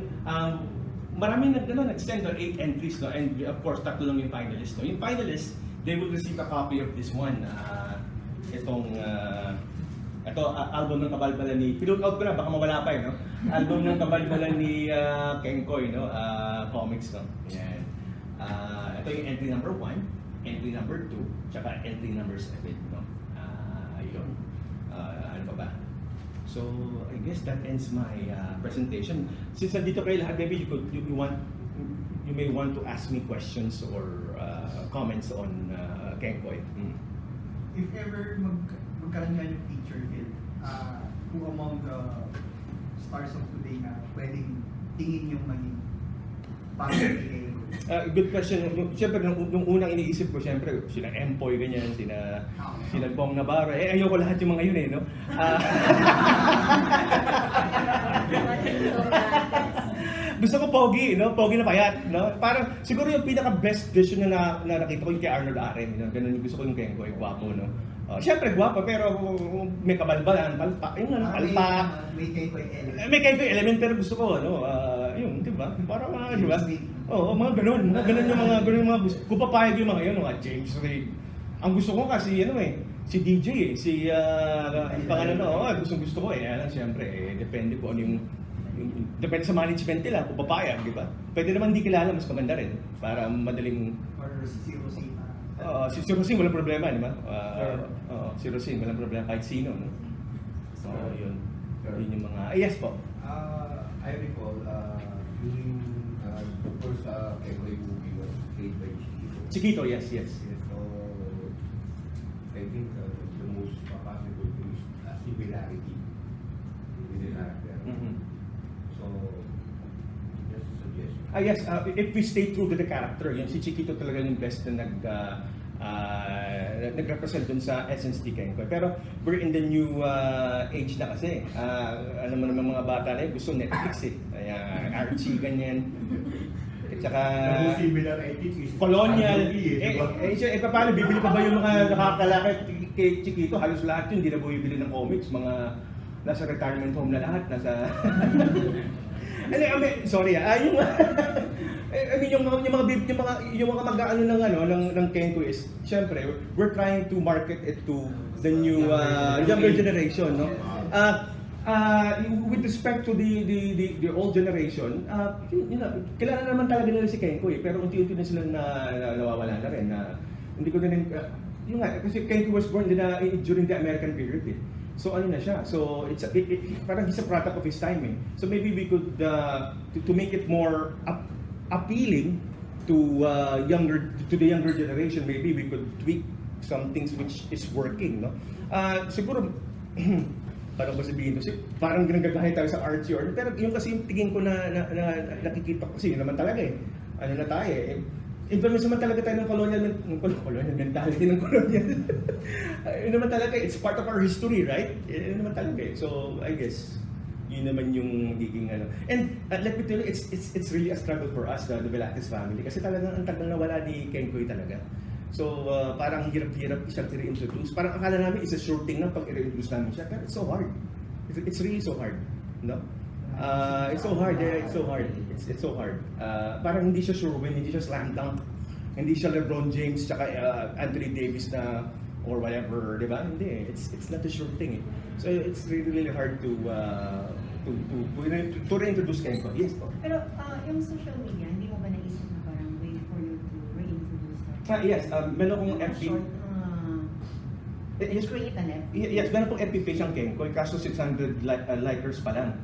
Speaker 1: maraming nag-send on 8 entries, no? And of course, tatlo lang yung finalists, no? Yung finalists, they will receive a copy of this one. Ito, album ng kabalbalan ni, pinut out ko na, baka mawala pa no? Album ng kabalbalan ni Kenkoy, no? Comics, no? Yan. Ito yung entry number 1, entry number 2, tsaka entry number 7, no? Ayun. Ano pa ba? So, I guess that ends my presentation. Since nandito kayo lahat, maybe you may want to ask me questions or comments on Kenkoy.
Speaker 2: If ever magkaroon nga yung feature film, who among the stars of today na pwedeng tingin yung maging parang kay
Speaker 1: good question. Siyempre, nung unang iniisip ko, siyempre, sila Empoy, ganyan, sila Bong Navarro. Ayoko lahat yung mga yun no? Gusto ko pogi, no? Pogi na payat, no? Parang, siguro yung pinaka-best vision na nakita ko yung kay Arnold Aren, no? Ganun yung gusto ko yung Kenkoy, gwapo, no? Siyempre, gwapo, pero may kabalbalan, palpak, palpak.
Speaker 2: May Kenkoy element.
Speaker 1: May Kenkoy element, pero gusto ko, yung, di ba? Parang, di ba? Oo, mga ganun yung mga gusto. Kung papayag yung mga yun, mga James Ray. Ang gusto ko kasi, si DJ si, pangalan gusto ko siyempre, depende ko ano yung, depende sa management nila, kung papayag, di ba? Pwede naman hindi kilala, mas maganda rin, para madaling...
Speaker 2: Or si Rosina.
Speaker 1: Si Rosine, walang problema, di ba? Si Rosine, walang problema, kahit sino, no? So, yun yung mga... yes po.
Speaker 3: I recall, during the first Kenkoy movie was played by Chiquito.
Speaker 1: Chiquito, yes.
Speaker 3: So, I think the most possible thing is similarity with the character.
Speaker 1: Mm-hmm.
Speaker 3: So, just a suggestion.
Speaker 1: Yes, if we stay true to the character, yun si Chiquito talaga yung best na nag-represent dun sa essence ni Kenkoy. Pero we're in the new age na kasi. Alam mo naman mga bata na yun, gusto Netflix eh. Kaya Archie, ganyan. At saka
Speaker 3: Similar ethics is
Speaker 1: colonial.
Speaker 3: diba?
Speaker 1: Paano bibili pa ba yung mga nakakalakit kay Chiquito? Halos lahat yun, hindi na bumibili ng comics. Mga nasa retirement home na lahat. Nasa... sorry yung... I mean, yung mga mag-aano ng Kenkoy is, syempre, we're trying to market it to the new younger generation, no? With respect to the old generation, kilala naman talaga nila si Kenkoy, pero unti-unti na sila nawawala na rin. Hindi ko na rin, yung nga, kasi Kenkoy was born during the American period eh. So ano na siya? So parang he's a product of his time eh. So maybe we could to make it more appealing to the younger generation, maybe we could tweak some things which is working, no? Siguro parang ba sabihin to, parang ginagagahin tayo sa artsy or pero yung kasi yung tingin ko na nakikita ko kasi yun naman talaga eh. Ano na tayo eh. Influence naman talaga tayo ng colonial mentality ng colonial. Yun naman talaga, it's part of our history, right? Yun naman talaga eh. So, I guess, yun naman yung magiging ano. And let me tell you, it's really a struggle for us, the Velasquez family. Kasi talagang ang tagal na wala ni Kenkoy talaga. So, parang hirap-hirap siyang i-reintroduce. Parang akala namin, it's a sure thing na pag i-reintroduce namin siya. Pero it's so hard. It's really so hard. No? It's so hard, it's so hard. It's so hard. Parang hindi siya sure win, hindi siya slam dunk. Hindi siya LeBron James, tsaka Anthony Davis na or whatever, di ba? Hindi, it's not a sure thing eh. So it's really hard to reintroduce Kenkoy. Yes po.
Speaker 4: Pero yung social media, hindi mo ba naisip na parang way for you to reintroduce that?
Speaker 1: Yes, meron akong FB.
Speaker 4: Short,
Speaker 1: Yes,
Speaker 4: create an FB.
Speaker 1: Yes, meron pong FB page ang Kenkoy, kaso 600 likers pa lang.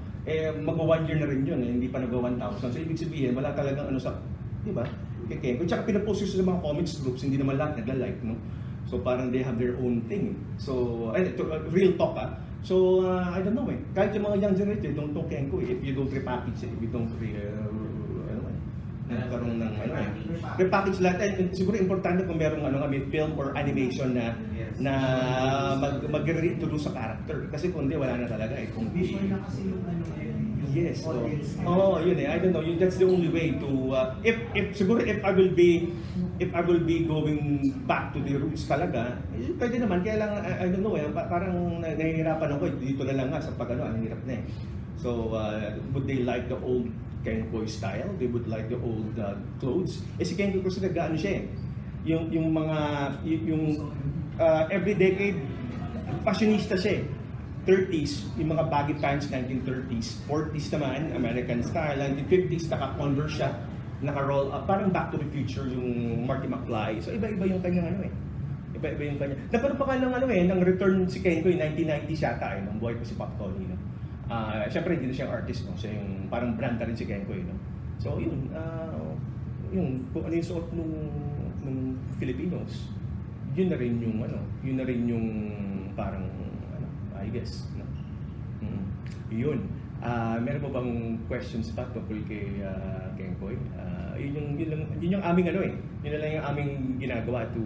Speaker 1: Mag-1 year na rin yun, hindi pa nag-1,000. So ibig sabihin, wala talagang ano sa, di ba? Kay Kenkoy. Tsaka pinapost yun sa mga comics groups, hindi naman lahat nagla-like, no? So parang they have their own thing. So, real talk So, I don't know eh. Kahit yung mga young generation, don't talk Kenkoy if you don't repackage it, if you don't nagkaroon ng repackage lahat. And siguro importante kung merong may film or animation na mag-reintroduce sa character. Kasi kung hindi, wala na talaga eh. Kung
Speaker 2: Visual na kasi yung ngayon.
Speaker 1: yes.
Speaker 2: Audience.
Speaker 1: Yun eh. I don't know. That's the only way to if I will be going back to the roots talaga, pwede naman. Kaya lang I don't know eh. Parang nahihirapan ako eh. Dito na lang nga sa ang hirap na eh. So would they like the old Kenkoy style? They would like the old clothes. Si Kenkoy kasi nag-ano siya eh. Yung every decade fashionista siya eh. 30s, yung mga baggy pants 1930s, 40s naman American style, 1950s naka-Converse siya, naka-roll up, parang Back to the Future yung Marty McFly. So iba-iba yung kanyang iba-iba yung kanya. Nagkaroon pa ka ng return si Kenkoy 1990s yata eh, nung buhay pa si Pop Tony, no? Siyempre hindi na siyang artist, no? Siya yung parang brand na rin si Kenkoy, no? So yun, kung ano yung suot nung Filipinos, yun na rin yung parang I guess, no? Yun. Meron po bang questions pa tungkol kay Kenkoy? Yun yung aming yun na lang yung aming ginagawa to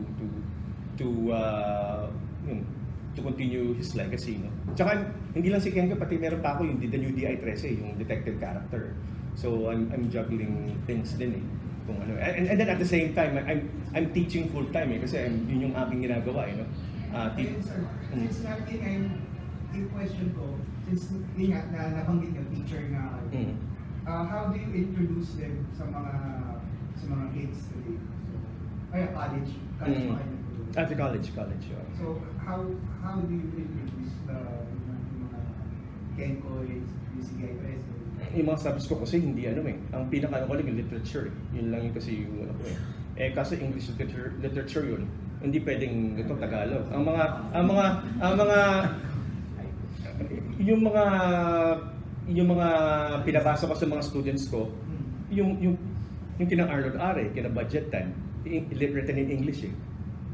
Speaker 1: continue his legacy, no? Tsaka hindi lang si Kenkoy, pati meron pa ako yung the new DI-13, yung detective character. So I'm juggling things din eh. Kung and then at the same time I'm teaching full time eh, kasi yun yung aking ginagawa eh, no?
Speaker 2: Since natin yung question ko, since yun nga, nabanggit yung teacher nga, how do you introduce them sa mga kids today? College pa kayo.
Speaker 1: At the college.
Speaker 2: So, how do you introduce yung mga Kenkoy, UCI Preso?
Speaker 1: Yung mga subjects ko kasi hindi ang pinaka-ano yung literature. Yun lang yung kasi yung kasi English literature yun. Hindi pwedeng ito Tagalog. Ang mga pinabasa ko sa mga students ko, yung kinang Arnold Are, kina budget time, written in English eh.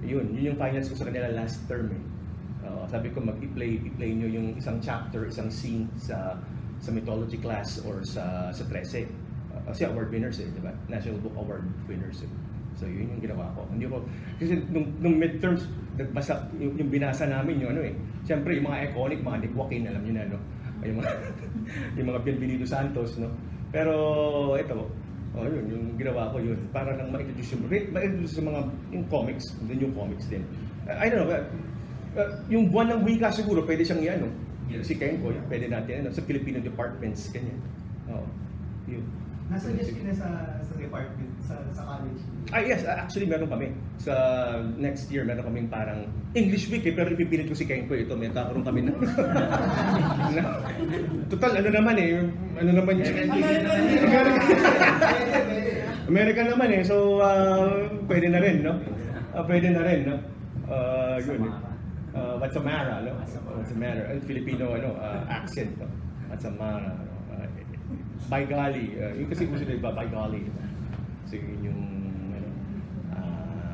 Speaker 1: Yun yung finals ko sa kanila last term eh. Sabi ko i-play nyo yung isang chapter, isang scene sa mythology class or sa 13. Kasi award winners eh, di ba? National Book Award winners eh. So yun yung ginawa ko. Hindi ko kasi nung midterms nagbasa yung binasa namin yung ano eh. Siyempre yung mga iconic, mga Nick Joaquin, alam niyo na no. Yung mga yung mga Bienvenido Santos no. Pero ito, yun yung ginawa ko yun para nang ma-introduce sa mga yung comics, din yung comics din. I don't know, yung buwan ng wika siguro pwede siyang i-ano. Si Kenkoy, pwede natin sa Filipino departments ganyan. Yun.
Speaker 2: Nasuggest yun na sa department, sa college.
Speaker 1: Yes, actually meron kami. Sa next year, meron kaming parang English week pero ipipilit ko si Kenkoy ito. May kakaroon kami na. Total, ano naman yung American naman eh. So, pwede na rin, no? Pwede na rin, no? Yun. What's a mara, no? What's a matter? Filipino, accent, no? What's a mara, no? By golly, yung kasi gusto nila by golly. So yun yung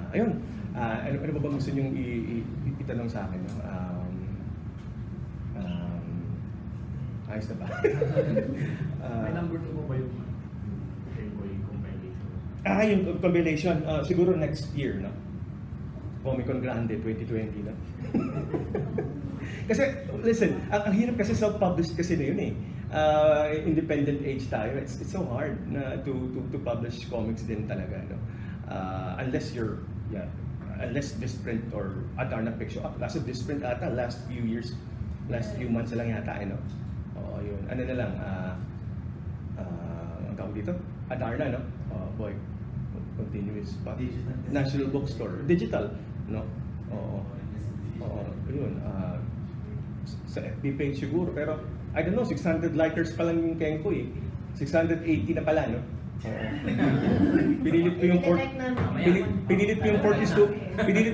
Speaker 1: ayun. Ano ba bang gusto niyong itanong sa akin? No? Ayos na ba?
Speaker 5: May number 2 mo ba yung Kenkoy compilation?
Speaker 1: Yung compilation, siguro next year, no? Komikon Grande 2020, no? Kasi, listen, ang hirap kasi self-published kasi na yun eh. Independent age tayo, it's so hard na to publish comics din talaga, no? Unless you're, unless Disprint or Adarna Picture, last of Disprint ata, last few months lang yata, no? Oo, yun. Ano na lang, ang tawag dito? Adarna, no? Boy, continuous pa.
Speaker 5: Digital.
Speaker 1: National Bookstore. Digital, no? Oo. Oo, yun. Sa FB page siguro, pero I don't know, 600 likers pa lang yung Kenkoy. 680 na pala, no? Oo. Pinilit ko yung pinilit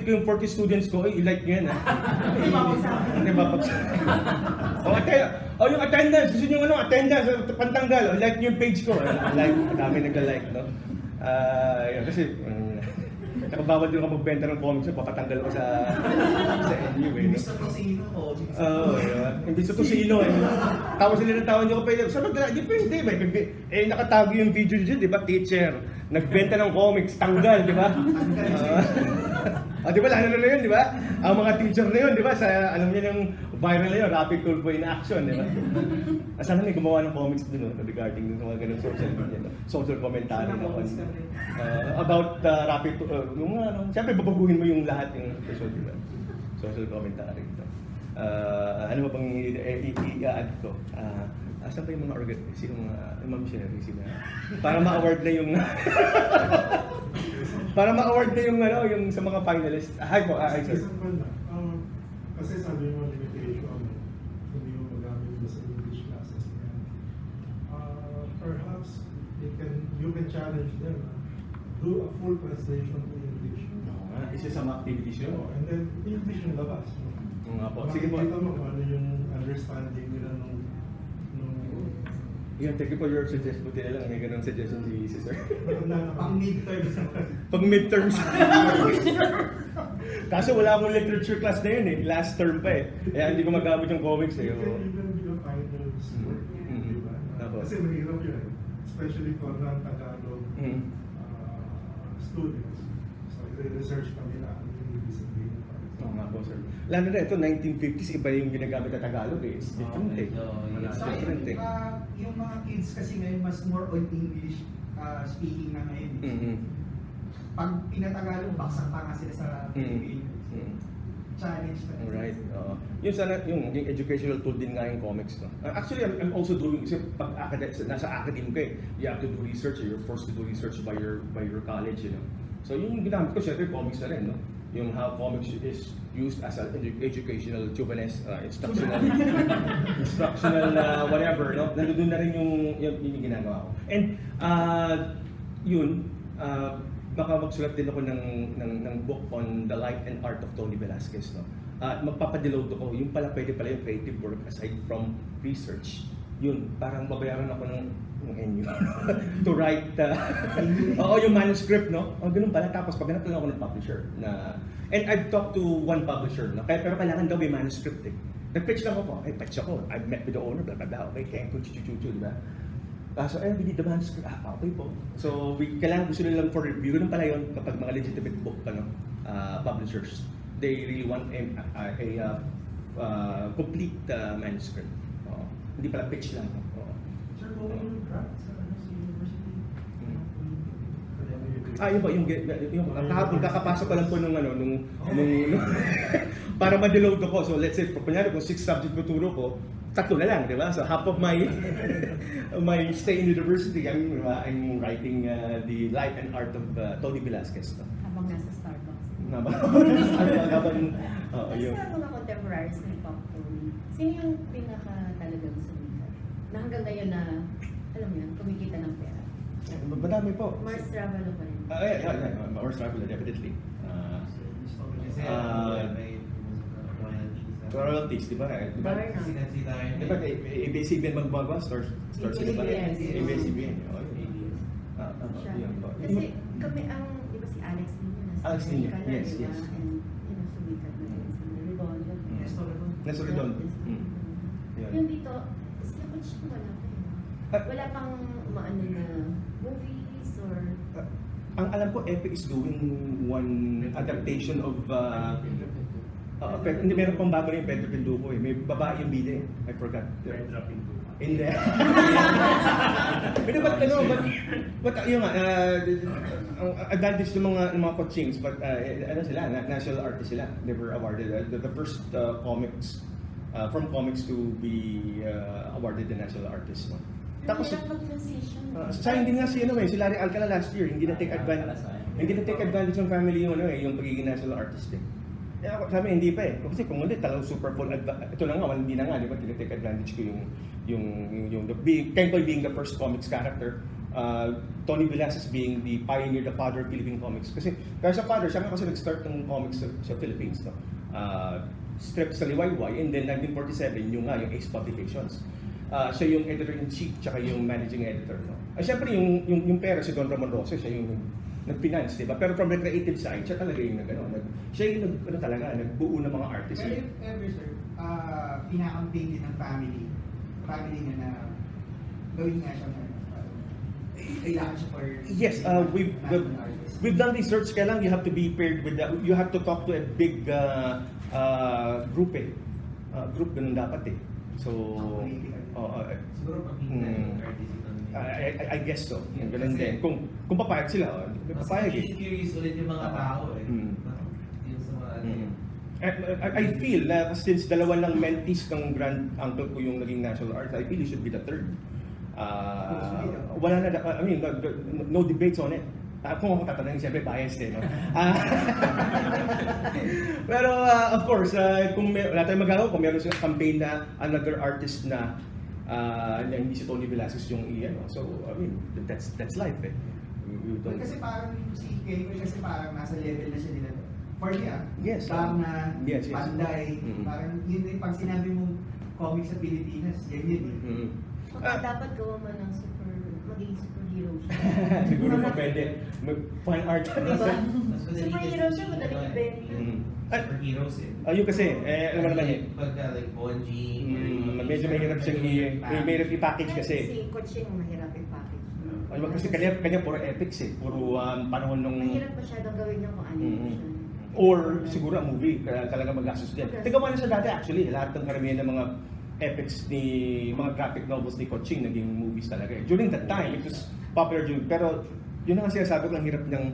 Speaker 1: ko yung 40 students ko, i-like nyo yan, ha? Hindi babagsak. Yung attendance, gusto nyo attendance, pantanggal, like nyo yung page ko. Like, dami nagla-like, no? Yun, kasi, nakabawal din ako magbenta ng comics, papatanggal ko sa NU, eh.
Speaker 2: Imbis na tosino ko.
Speaker 1: Imbis na tosino, eh. Tawa sila ng tawa niyo ko, pwede. Sabi ko, di pwede. Nakatago yung video dyan, di ba? Teacher, nagbenta ng comics, tanggal, di ba? Di ba, lalo na yun, di ba? Ang mga teacher na yun, di ba? Alam niyo yung viral na yun, rapid tulpo in action, di ba? Sana may gumawa ng comics dun, regarding dun sa mga ganun social media, social commentary na about rapid, yung siyempre babaguhin mo yung lahat yung social commentary. Ano ba bang i-add ko? Asan ba yung mga sino mga missionary sila? Para ma-award na yung para ma-award na yung sa mga finalists. Hi po, sir.
Speaker 6: Kasi sabi mo limitation, hindi mo magamit mo sa English classes niya. Perhaps you can challenge them. Do a full translation to English.
Speaker 1: Isa sa mga activities yun.
Speaker 6: And then English yung labas.
Speaker 1: Nga po. Sige po.
Speaker 6: Makikita mo kung ano yung understanding nila nung
Speaker 1: Yan, thank you for your suggestion. Buti na lang, may ganun suggestion si sir.
Speaker 2: Pang midterms.
Speaker 1: Pag midterms. Kaso wala akong literature class na yun eh. Last term pa eh. Kaya hindi ko magamit yung comics eh.
Speaker 6: You can even be a finals work, di ba? Kasi mahirap yun. Especially for non-Tagalog students. So, i-research pa nila ang ibig sabihin.
Speaker 1: Oo nga po, sir. Lalo na ito, 1950s, iba yung ginagamit na Tagalog eh. It's different eh. It's different eh.
Speaker 2: Yung mga kids kasi ngayon mas more on English speaking na ngayon. Pag pinatagalog, baksak pa nga sila sa Filipino. Challenge na.
Speaker 1: Alright. Yung educational tool din nga yung comics. No? Actually, I'm also doing, kasi pag nasa academic ka eh, you have to do research, you're forced to do research by your college, you know. So yung ginamit ko, syempre comics na rin, no? Yung how comics is used as an educational, chauvinist, instructional, whatever, no? Nandun na rin yung ginagawa ko. And baka magsulat din ako ng book on the life and art of Tony Velasquez, no? Magpapadeload ako, yung pwede pala yung creative work aside from research. Yun, parang babayaran ako ng NU to write yung manuscript, no? Ganun pala. Tapos paghanap lang ako ng publisher and I've talked to one publisher, no? Pero kailangan daw may manuscript eh. Nag-pitch lang ako, pitch ako. I've met with the owner, blah blah blah, okay, Kenkoy, chuchuchu, di ba? So, we need the manuscript. Okay po. So, kailangan gusto nila lang for review. Ganun pala yun kapag mga legitimate book publishers. They really want a complete manuscript. Hindi pala pitch lang.
Speaker 5: Sir, kung yung draft sa university,
Speaker 1: Yun po, yung kahapon, kakapasok ko lang po nung para ma-deload ako. So let's say, kunyari kung 6 subject ko turo ko, 3 na lang, di ba? So half of my my stay in university, I'm writing the life and art of Tony Velasquez.
Speaker 4: Habang nasa Starbucks.
Speaker 1: Yun.
Speaker 4: Sa mga contemporaries ni Pop Tony, sino yung pinaka-talagang sumikat? Na hanggang ngayon na, alam mo yun, kumikita ng pera.
Speaker 1: Madami po.
Speaker 4: Mars Ravelo pa rin.
Speaker 1: Yeah, Mars Ravelo, definitely. Royalties, di ba? Di ba ABS-CBN magbawa? Stars sila ba? ABS-CBN.
Speaker 4: Siya. Kasi kami ang, di ba si Alex Nino?
Speaker 1: Alex Nino, yes.
Speaker 4: And, sumikat na rin si Redondo.
Speaker 1: Nestor Redondo.
Speaker 4: Yung dito, sila ko siya wala pa eh. Wala pang maano na movies or...
Speaker 1: Ang alam ko, Epic is doing one adaptation of... hindi, meron pang bago na yung Pedro Pinduco eh. May babae yung bida eh. I forgot. Hindi. But yun nga, ang advantage ng mga coachings, but ano sila, national artist sila. They were awarded the first comics, from comics to be awarded the national artist. No? Tapos, sayang din nga si Larry Alcala last year, hindi na take advantage ng family yung pagiging national artist eh. Sabi hindi pa eh. Kasi kung hindi talagang super full ito na nga, hindi na nga, di ba, tinitake advantage ko yung Kenkoy being the first comics character, Tony Velasquez being the pioneer, the father of Philippine comics. Kasi sa father, siya nga kasi nag-start ng comics sa Philippines, no? Strip sa Liwayway, and then 1947 yung Ace Publications. Siya yung editor-in-chief tsaka yung managing editor, no? Siyempre yung pera si Don Ramon Rose, siya yung nag-finance, di ba? Pero from the creative side, siya talaga yung siya yung nagbuo ng mga artists.
Speaker 2: Pero if ever, sir, pinaka-campaign din ng family niya na gawin nga siya kailangan siya for...
Speaker 1: Yes, we've done research, kaya lang you have to be paired with you have to talk to a big group eh. Group ganun dapat eh. So,
Speaker 3: Siguro pakita yung artist ito.
Speaker 1: I guess so. Ganun din. Kung papayag sila, papayag eh.
Speaker 3: Curious ulit yung mga tao eh. Yung sa mga
Speaker 1: I feel na since dalawa lang mentees ng granduncle ko yung naging national artist, I feel he should be the third. Wala na, I mean, no debates on it. Kung ako tatanungin, siyempre biased eh, no? Pero of course, kung wala tayong magagawa, kung meron silang campaign na another artist na hindi si Tony Velasquez yung iyan, no? So I mean, that's life eh.
Speaker 2: Kasi parang si Kenkoy kasi parang nasa level na siya nila. For me
Speaker 1: yes,
Speaker 2: parang na
Speaker 1: yes.
Speaker 2: Panday, parang yun yung pag sinabi mong comics sa Pilipinas, ganyan eh.
Speaker 4: Dapat gawa mo ng maging superhero siya.
Speaker 1: Siguro pa pwede. Fine art.
Speaker 4: Diba? Superhero siya, madaling ibenta.
Speaker 3: superheroes eh.
Speaker 1: Ayun kasi, alam mo naman eh.
Speaker 3: Pagka like Bonji,
Speaker 1: Medyo mahirap siyang mahirap i-package kasi.
Speaker 4: Si coaching mahirap i-package.
Speaker 1: Kasi kanya puro epics eh. Puro panahon nung...
Speaker 4: Mahirap masyadong gawin niya kung ano siya.
Speaker 1: Or siguro ang movie, talaga magastos din. Nagawa na siya dati actually, lahat ng karamihan ng mga epics ni mga graphic novels ni Coaching naging movies talaga eh. During that time, it was popular during, pero yun ang sinasabi ko, ang hirap ng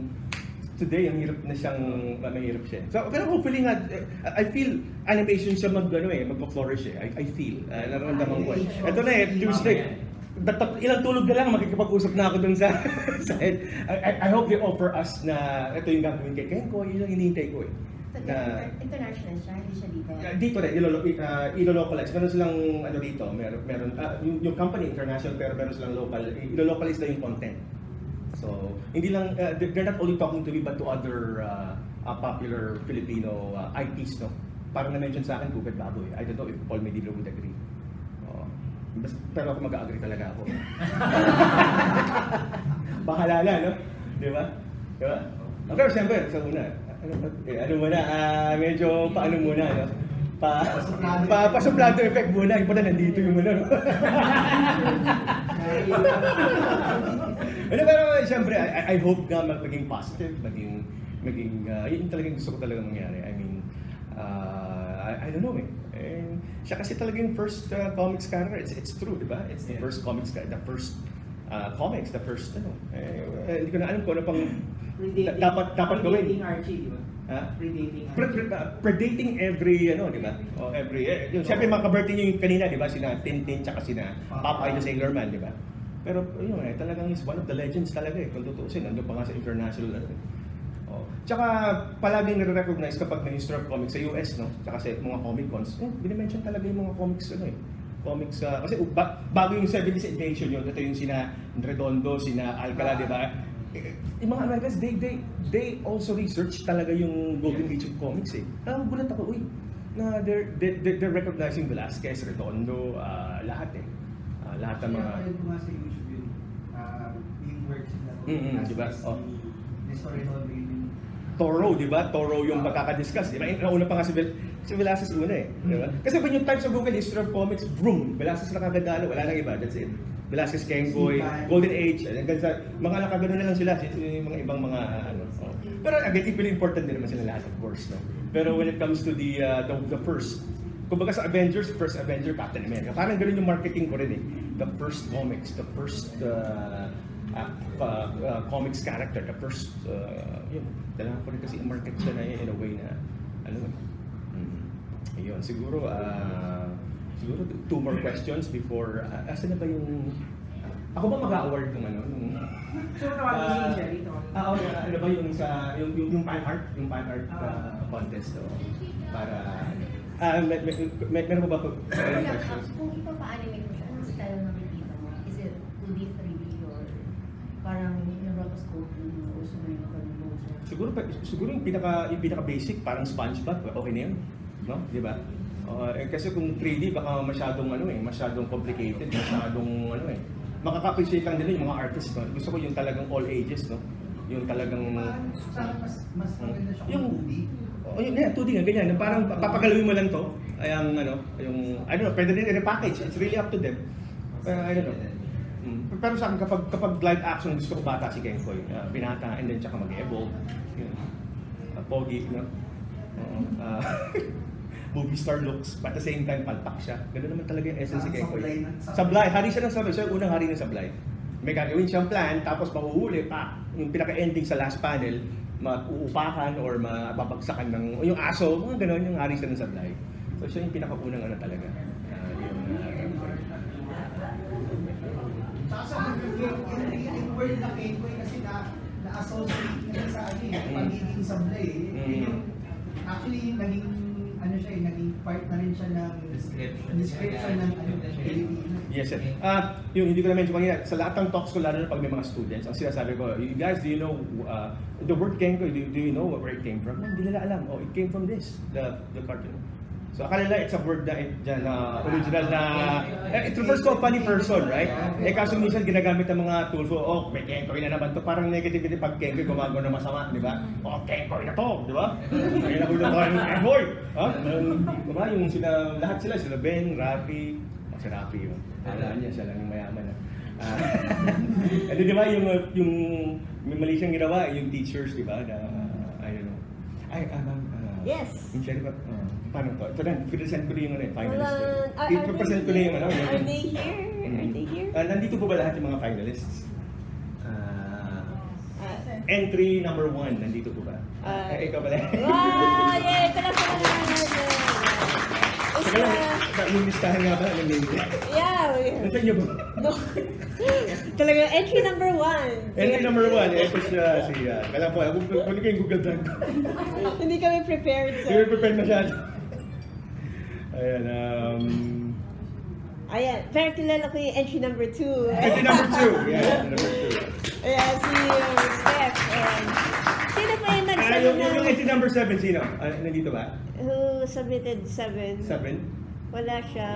Speaker 1: today, ang hirap na siyang mahirap siya. So, pero hopefully nga, I feel animation siya magpa-flourish eh. I feel, nararamdaman ko eh. Ito na eh, Tuesday. Ilang tulog na lang, makikipag-usap na ako dun sa side. I hope they offer us na ito yung gagawin kay Kenkoy, yun yung hinihintay ko eh.
Speaker 4: International siya, hindi siya dito.
Speaker 1: Dito rin, ilo-localize. Meron silang ano dito, meron yung company international pero meron silang local, ilo-localize na yung content. So, hindi lang, they're not only talking to me but to other popular Filipino IPs, no? Parang na-mention sa akin, Gupet Baboy. I don't know if Paul Medibro would agree. Pero ako mag-agree talaga ako. Bahala na, no? Di ba? Pero siyempre, sa una, ano muna, medyo paano muna, no? Pasuplado effect muna, iba na nandito yung ano, no? Ano, pero siyempre, I hope na maging positive, maging yun talagang gusto ko talaga mangyari. I mean, I don't know And siya kasi talaga yung first comics character. It's true, di ba? It's the first comics character, the first comics, the first hindi ko na alam kung ano pang dapat gawin.
Speaker 7: Predating Archie, di ba?
Speaker 1: Predating every di ba? Yung siyempre mga kabirthday niyo yung kanina, di ba? Sina Tintin tsaka sina Popeye the Sailor Man, di ba? Pero yun talagang is one of the legends talaga kung tutuusin. Nandun pa nga sa international Tsaka palaging nire-recognize kapag may history of comics sa US, no? Tsaka sa mga Komikons, binimension talaga yung mga comics, comics, kasi bago yung 70s edition yun, ito yung sina Redondo, sina Alcala, di ba? Yung mga Americans, they also research talaga yung golden age of comics Gulat ako, na they're recognizing Velasquez, Redondo, lahat lahat ng mga...
Speaker 2: Kaya ko nga sa YouTube yun, yung works nila.
Speaker 1: Diba?
Speaker 2: Redondo yun.
Speaker 1: Toro, di ba? Toro yung magkakadiscuss, di ba? Nauna pa nga si Velasquez una di ba? Kasi when you type sa Google history of comics, boom, Velasquez na kagandalo, wala nang iba, that's it. Velasquez, Kenkoy, Golden Age, mga nakagano na lang sila, yung mga ibang mga Pero again, equally important din naman sila lahat, of course, no? Pero when it comes to the first, kumbaga sa Avengers, first Avenger, Captain America, parang ganoon yung marketing ko rin The first comics, the first comics character, the first, kailangan ko rin kasi i-market siya na in a way na, Ayun, siguro 2 more questions before, asan na ba yung, ako ba mag-award ng
Speaker 7: So, tawagin si Sherry,
Speaker 1: ano ba yung sa, yung fan art, contest, para, meron mo ba questions?
Speaker 4: Kung ipa-animate mo siya, anong style na nakikita mo? Is it 2D, 3D, or parang rotoscope yung uso na yung motion?
Speaker 1: Siguro yung pinaka basic, parang SpongeBob, okay na yun, no? Di ba? Kasi kung 3D baka masyadong masyadong complicated, masyadong makaka-appreciate lang din yung mga artists, no? Gusto ko yung talagang all ages, no? Yung talagang
Speaker 2: Mas maganda siya
Speaker 1: yung
Speaker 2: kung 2D.
Speaker 1: Yun, 2D nga, ganyan. Parang papagalawin mo lang to. Yung, I don't know, pwede din i-repackage. It's really up to them. I don't know. Pero sa akin, kapag live action, gusto ko bata si Kenkoy. Binata, and then tsaka mag-evolve. Pogi, no? Movie star looks, but at the same time, palpak siya. Ganun naman talaga yung essence si Kenkoy. Sablay, hari siya ng sablay. Siya yung unang hari ng sablay. May gagawin siyang plan, tapos mahuhuli pa. Yung pinaka-ending sa last panel, uupakan or mababagsakan ng yung aso, mga gano'n yung hari siya ng sablay. So siya yung pinakaunang talaga.
Speaker 2: Saka yung word na Kenkoy kasi na-associate niya sa pagiging sablay. Actually, naging naging part na rin siya ng description ng Pilipino.
Speaker 1: Yes, sir. Yung hindi ko na mention kanina, sa lahat ng talks ko, lalo na pag may mga students, ang sinasabi ko, you guys, do you know the word Kenkoy, do you know where it came from? Hindi nila alam. It came from this, the cartoon. So akala nila it's a word na original na it refers to a funny person, right? Kaso minsan ginagamit ng mga tulfo, may Kenkoy na naman to, parang negativity pag Kenkoy gumagawa ng masama, di ba? Kenkoy na to, di ba? Ay nahulog ko ng Kenkoy. Diba? Yung lahat sila Ben, Rafi, si Rafi yun. Alam niya, siya lang yung mayaman. And di ba yung may mali siyang ginawa, yung teachers, di ba? I don't know.
Speaker 4: Yes.
Speaker 1: Yung Sherry, paano to? Ito na, present ko na yung finalist.
Speaker 4: Present
Speaker 1: ko na yung
Speaker 4: Are they here? Are they here?
Speaker 1: Nandito po ba lahat yung mga finalists? Entry number 1, nandito po ba? Ikaw ba lang?
Speaker 4: Wow! Yay! Ito na pala natin.
Speaker 1: Saka lang, yung listahan nga ba?
Speaker 4: Yeah.
Speaker 1: Nasa inyo ba?
Speaker 4: No. Talaga, entry number 1.
Speaker 1: Entry number 1, ito siya kala po, kunin ko yung Google Drive ko.
Speaker 4: Hindi kami prepared,
Speaker 1: Hindi
Speaker 4: sir.
Speaker 1: prepared masyado. Ayan,
Speaker 4: Ayan, pero kilala ko yung entry number 2.
Speaker 1: entry number 2. Yeah, number 2.
Speaker 4: Ayan, si Steph. Sino pa yung nagsabi
Speaker 1: Yung entry number 7, sino? Nandito ba?
Speaker 4: Who submitted 7?
Speaker 1: 7?
Speaker 4: Wala siya.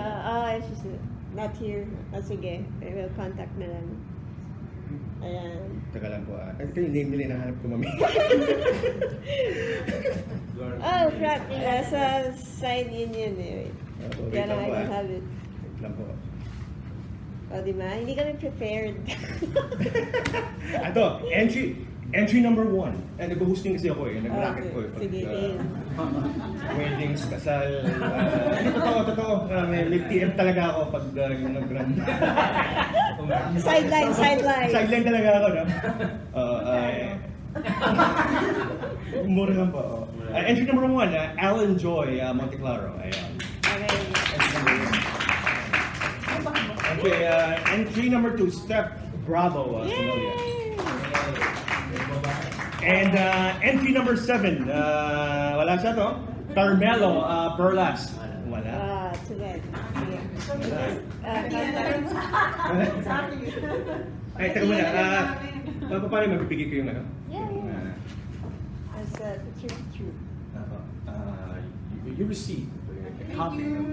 Speaker 4: She's not here. Sige, I will contact na lang. Ayan.
Speaker 1: Teka lang po. Ito yung name nila hinahanap ko, mami.
Speaker 4: Oh, crap. Sa side yun eh. Wait. Kaya lang I don't have it.
Speaker 1: Wait lang po.
Speaker 8: O, di ba? Hindi kami prepared.
Speaker 1: Ito, entry number 1. Nag-hosting kasi ako nag-bracket ko. Pag,
Speaker 8: Sige, game.
Speaker 1: weddings, kasal. Totoo. May TM talaga ako pag yung nag-run.
Speaker 8: Sideline.
Speaker 1: Sideline talaga ako, no? Mura lang po. Entry number 1, Alan Joy, Monte Claro. Ayan.
Speaker 8: Okay.
Speaker 1: Entry number 1. Okay, entry number 2, Steph Bravo, Somalia. And entry number 7, wala siya to? Carmelo, Perlas. Wala.
Speaker 8: Sige.
Speaker 1: Ay, teka muna. Paano magbibigay ko yung ano?
Speaker 8: Yeah. As a picture.
Speaker 1: You receive a copy of